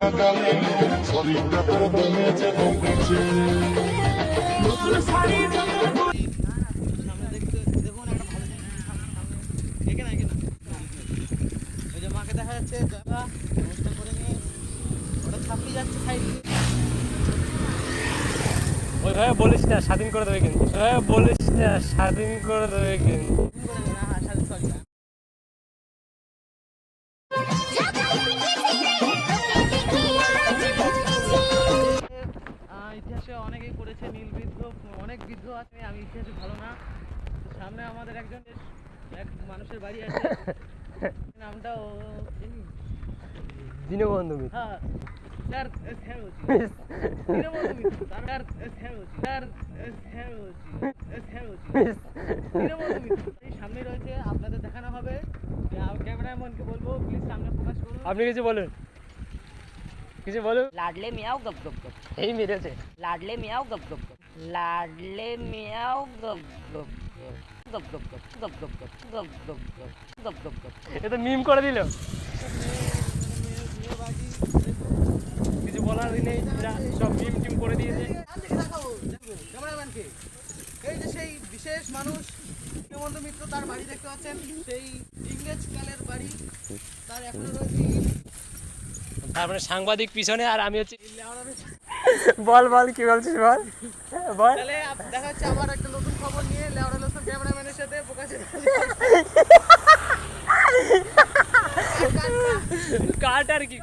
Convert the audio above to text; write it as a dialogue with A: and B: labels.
A: মাকে দেখা যাচ্ছে করে নিয়ে ওটা ছাপিয়ে যাচ্ছে সাইড দিয়ে।
B: ওইভাবে বলিস না, স্বাধীন করে দেবে কিন্তু। ওইভাবে বলিস না, স্বাধীন করে দেবে কিন্তু।
A: ইতিহাসে অনেকেই পড়েছে নীল বিদ্রোহ, অনেক বিদ্রোহ আছে, আমি ইতিহাসে ভালো না। সামনে আমাদের এক মানুষের বাড়ি আছে, নামটাও
B: দীনবন্ধু মিত্র।
A: হ্যাঁ স্যার সামনে রয়েছে, আপনাদের দেখানো হবে। ক্যামেরাম্যানকে বলবো প্লিজ সামনে ফোকাস করুন।
B: আপনি কিছু বলুন, কিছু বলুন।
A: लाडले मियाओ गप गप गप,
B: এই মেরেছে।
A: लाडले मियाओ गप गप गप, लाडले मियाओ गप गप गप गप गप गप गप गप गप गप गप गप गप।
B: এ তো মিম করে দিল, কিছু বলার নেই, সব মিম টিম করে দিয়েছে।
A: ক্যামেরাম্যানকে এই যে সেই বিশেষ মানুষ দীনবন্ধু মিত্র, তার বাড়ি দেখতে পাচ্ছেন, সেই ইংরেজ কালের বাড়ি, তার এখনো রয়েছে।
B: তারপরে সাংবাদিক পিছনে, আর আমি হচ্ছে। বল বল, কি বলছিস বল বল।
A: তাহলে দেখা যাচ্ছে আবার একটা নতুন খবর নিয়ে লেওড়া লোসন ক্যামেরাম্যানের সাথে প্রকাশের
B: কাট আর কি।